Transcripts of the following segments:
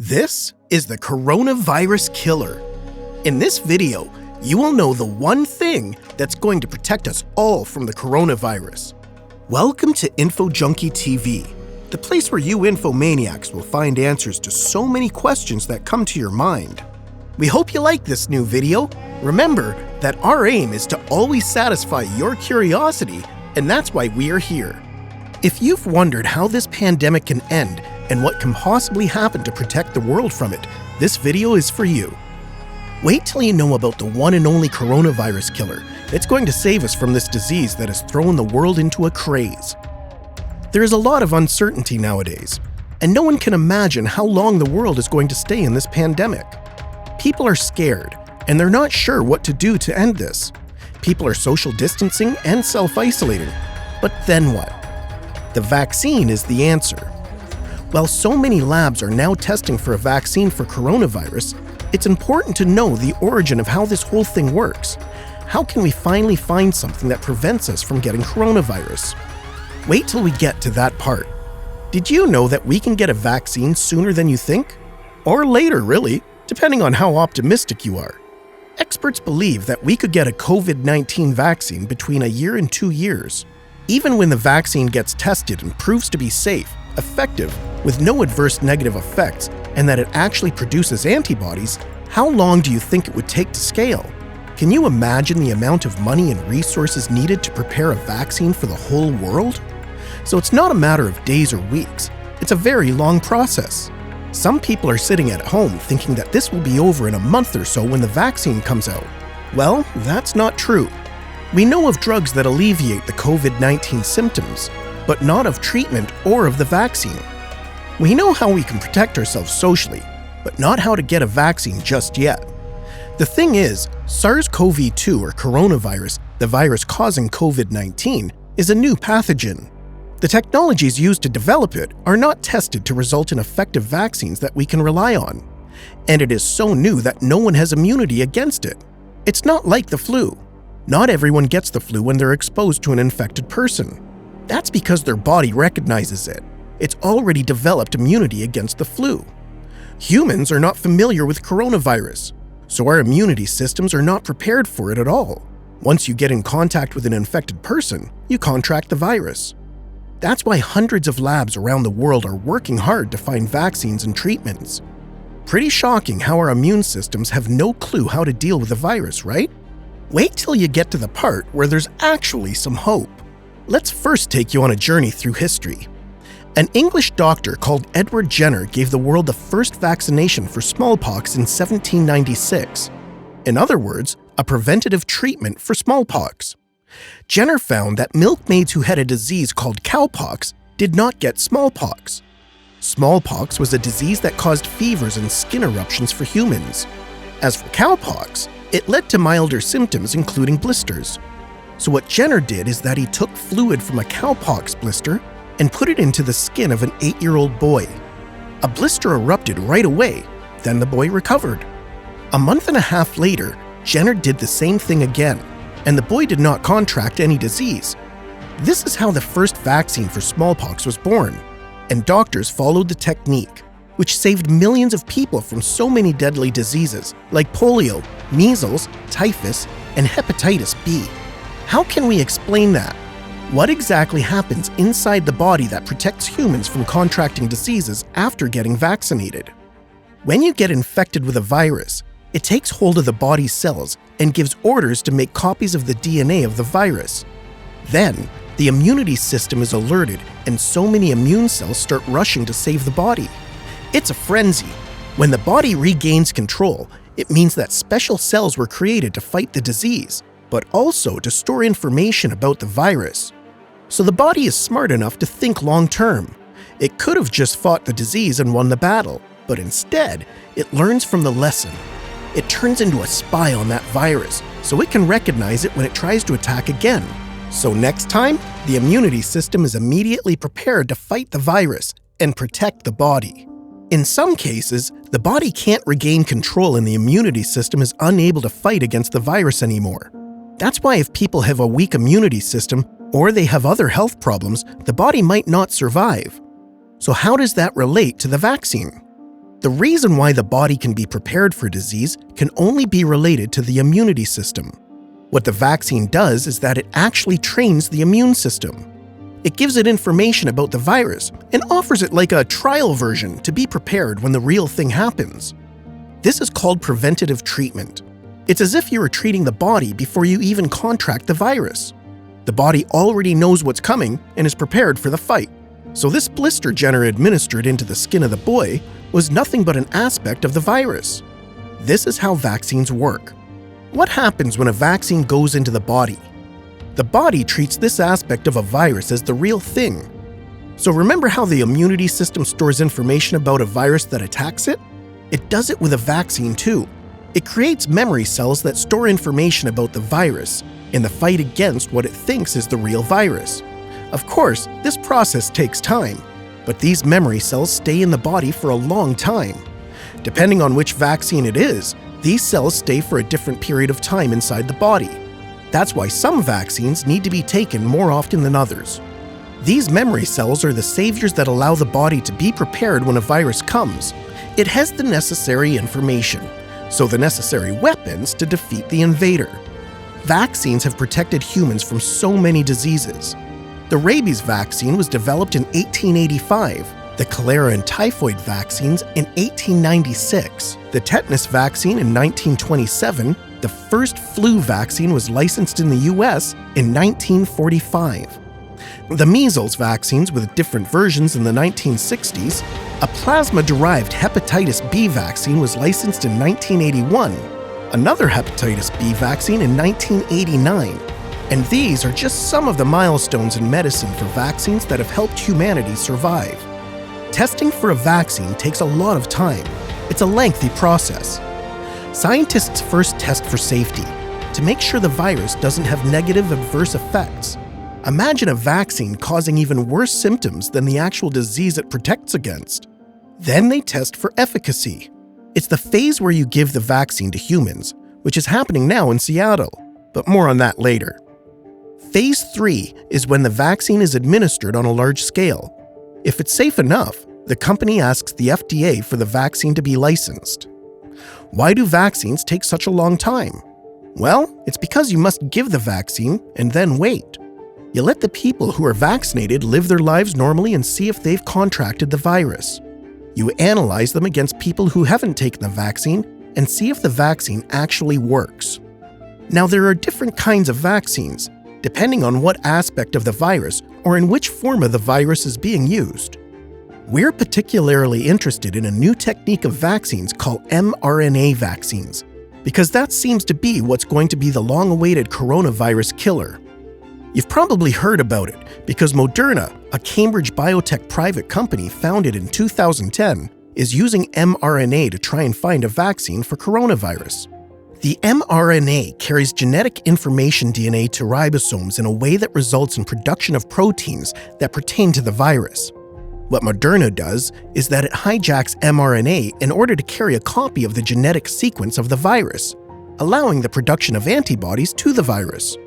This is the coronavirus killer. In this video, you will know the one thing that's going to protect us all from the coronavirus. Welcome to InfoJunkie TV, the place where you infomaniacs will find answers to so many questions that come to your mind. We hope you like this new video. Remember that our aim is to always satisfy your curiosity, and that's why we are here. If you've wondered how this pandemic can end and what can possibly happen to protect the world from it, this video is for you. Wait till you know about the one and only coronavirus killer that's going to save us from this disease that has thrown the world into a craze. There is a lot of uncertainty nowadays, and no one can imagine how long the world is going to stay in this pandemic. People are scared, and they're not sure what to do to end this. People are social distancing and self-isolating. But then what? The vaccine is the answer. While so many labs are now testing for a vaccine for coronavirus, it's important to know the origin of how this whole thing works. How can we finally find something that prevents us from getting coronavirus? Wait till we get to that part. Did you know that we can get a vaccine sooner than you think? Or later, really, depending on how optimistic you are. Experts believe that we could get a COVID-19 vaccine between a year and 2 years. Even when the vaccine gets tested and proves to be safe, effective, with no adverse negative effects, and that it actually produces antibodies, how long do you think it would take to scale? Can you imagine the amount of money and resources needed to prepare a vaccine for the whole world? So it's not a matter of days or weeks, it's a very long process. Some people are sitting at home thinking that this will be over in a month or so when the vaccine comes out. Well, that's not true. We know of drugs that alleviate the COVID-19 symptoms, but not of treatment or of the vaccine. We know how we can protect ourselves socially, but not how to get a vaccine just yet. The thing is, SARS-CoV-2 or coronavirus, the virus causing COVID-19, is a new pathogen. The technologies used to develop it are not tested to result in effective vaccines that we can rely on. And it is so new that no one has immunity against it. It's not like the flu. Not everyone gets the flu when they're exposed to an infected person. That's because their body recognizes it. It's already developed immunity against the flu. Humans are not familiar with coronavirus, so our immunity systems are not prepared for it at all. Once you get in contact with an infected person, you contract the virus. That's why hundreds of labs around the world are working hard to find vaccines and treatments. Pretty shocking how our immune systems have no clue how to deal with the virus, right? Wait till you get to the part where there's actually some hope. Let's first take you on a journey through history. An English doctor called Edward Jenner gave the world the first vaccination for smallpox in 1796. In other words, a preventative treatment for smallpox. Jenner found that milkmaids who had a disease called cowpox did not get smallpox. Smallpox was a disease that caused fevers and skin eruptions for humans. As for cowpox, it led to milder symptoms including blisters. So what Jenner did is that he took fluid from a cowpox blister and put it into the skin of an 8-year-old boy. A blister erupted right away, then the boy recovered. A month and a half later, Jenner did the same thing again, and the boy did not contract any disease. This is how the first vaccine for smallpox was born, and doctors followed the technique, which saved millions of people from so many deadly diseases like polio, measles, typhus, and hepatitis B. How can we explain that? What exactly happens inside the body that protects humans from contracting diseases after getting vaccinated? When you get infected with a virus, it takes hold of the body's cells and gives orders to make copies of the DNA of the virus. Then, the immunity system is alerted and so many immune cells start rushing to save the body. It's a frenzy. When the body regains control, it means that special cells were created to fight the disease, but also to store information about the virus. So the body is smart enough to think long-term. It could have just fought the disease and won the battle, but instead, it learns from the lesson. It turns into a spy on that virus, so it can recognize it when it tries to attack again. So next time, the immunity system is immediately prepared to fight the virus and protect the body. In some cases, the body can't regain control and the immunity system is unable to fight against the virus anymore. That's why if people have a weak immunity system or they have other health problems, the body might not survive. So how does that relate to the vaccine? The reason why the body can be prepared for disease can only be related to the immunity system. What the vaccine does is that it actually trains the immune system. It gives it information about the virus and offers it like a trial version to be prepared when the real thing happens. This is called preventative treatment. It's as if you were treating the body before you even contract the virus. The body already knows what's coming and is prepared for the fight. So this blister Jenner administered into the skin of the boy was nothing but an aspect of the virus. This is how vaccines work. What happens when a vaccine goes into the body? The body treats this aspect of a virus as the real thing. So remember how the immunity system stores information about a virus that attacks it? It does it with a vaccine too. It creates memory cells that store information about the virus in the fight against what it thinks is the real virus. Of course, this process takes time, but these memory cells stay in the body for a long time. Depending on which vaccine it is, these cells stay for a different period of time inside the body. That's why some vaccines need to be taken more often than others. These memory cells are the saviors that allow the body to be prepared when a virus comes. It has the necessary information, so the necessary weapons to defeat the invader. Vaccines have protected humans from so many diseases. The rabies vaccine was developed in 1885, the cholera and typhoid vaccines in 1896, the tetanus vaccine in 1927, the first flu vaccine was licensed in the US in 1945. The measles vaccines with different versions in the 1960s, a plasma-derived hepatitis B vaccine was licensed in 1981, another hepatitis B vaccine in 1989, and these are just some of the milestones in medicine for vaccines that have helped humanity survive. Testing for a vaccine takes a lot of time. It's a lengthy process. Scientists first test for safety, to make sure the virus doesn't have negative adverse effects. Imagine a vaccine causing even worse symptoms than the actual disease it protects against. Then they test for efficacy. It's the phase where you give the vaccine to humans, which is happening now in Seattle, but more on that later. Phase 3 is when the vaccine is administered on a large scale. If it's safe enough, the company asks the FDA for the vaccine to be licensed. Why do vaccines take such a long time? Well, it's because you must give the vaccine and then wait. You let the people who are vaccinated live their lives normally and see if they've contracted the virus. You analyze them against people who haven't taken the vaccine and see if the vaccine actually works. Now, there are different kinds of vaccines, depending on what aspect of the virus or in which form of the virus is being used. We're particularly interested in a new technique of vaccines called mRNA vaccines, because that seems to be what's going to be the long-awaited coronavirus killer. You've probably heard about it because Moderna, a Cambridge biotech private company founded in 2010, is using mRNA to try and find a vaccine for coronavirus. The mRNA carries genetic information DNA to ribosomes in a way that results in production of proteins that pertain to the virus. What Moderna does is that it hijacks mRNA in order to carry a copy of the genetic sequence of the virus, allowing the production of antibodies to the virus.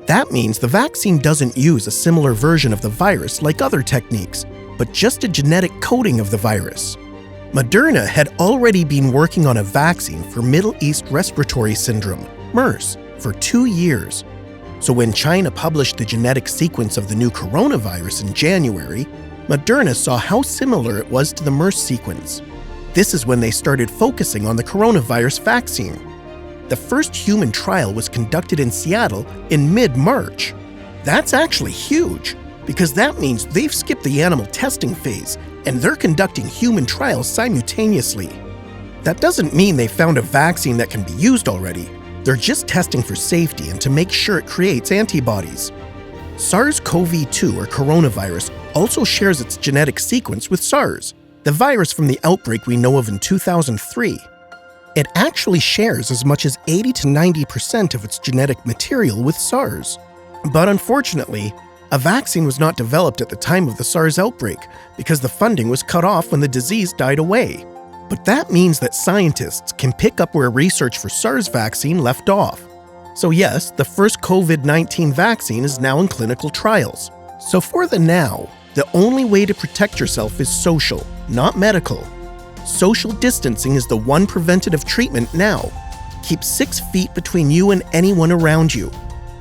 That means the vaccine doesn't use a similar version of the virus like other techniques, but just a genetic coding of the virus. Moderna had already been working on a vaccine for Middle East Respiratory Syndrome, MERS, for 2 years. So when China published the genetic sequence of the new coronavirus in January, Moderna saw how similar it was to the MERS sequence. This is when they started focusing on the coronavirus vaccine. The first human trial was conducted in Seattle in mid-March. That's actually huge, because that means they've skipped the animal testing phase and they're conducting human trials simultaneously. That doesn't mean they found a vaccine that can be used already. They're just testing for safety and to make sure it creates antibodies. SARS-CoV-2 or coronavirus also shares its genetic sequence with SARS, the virus from the outbreak we know of in 2003. It actually shares as much as 80 to 90% of its genetic material with SARS. But unfortunately, a vaccine was not developed at the time of the SARS outbreak because the funding was cut off when the disease died away. But that means that scientists can pick up where research for SARS vaccine left off. So yes, the first COVID-19 vaccine is now in clinical trials. So for the now, the only way to protect yourself is social, not medical. Social distancing is the one preventative treatment now. Keep 6 feet between you and anyone around you.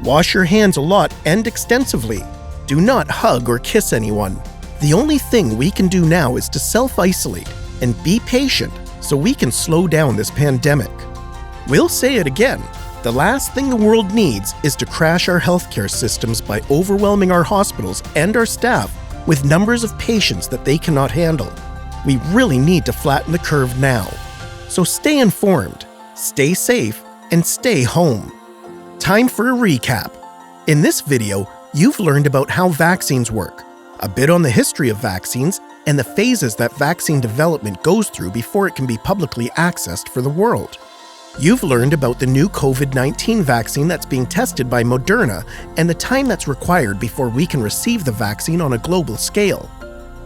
Wash your hands a lot and extensively. Do not hug or kiss anyone. The only thing we can do now is to self-isolate and be patient so we can slow down this pandemic. We'll say it again. The last thing the world needs is to crash our healthcare systems by overwhelming our hospitals and our staff with numbers of patients that they cannot handle. We really need to flatten the curve now. So stay informed, stay safe, and stay home. Time for a recap. In this video, you've learned about how vaccines work, a bit on the history of vaccines, and the phases that vaccine development goes through before it can be publicly accessed for the world. You've learned about the new COVID-19 vaccine that's being tested by Moderna and the time that's required before we can receive the vaccine on a global scale.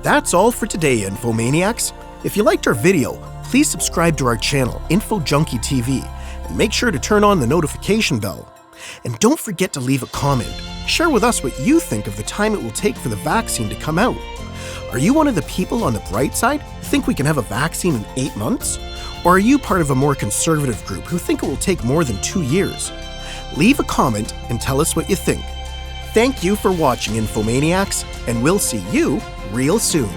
That's all for today, Infomaniacs. If you liked our video, please subscribe to our channel, InfoJunkie TV, and make sure to turn on the notification bell. And don't forget to leave a comment. Share with us what you think of the time it will take for the vaccine to come out. Are you one of the people on the bright side who think we can have a vaccine in 8 months? Or are you part of a more conservative group who think it will take more than 2 years? Leave a comment and tell us what you think. Thank you for watching, Infomaniacs, and we'll see you real soon.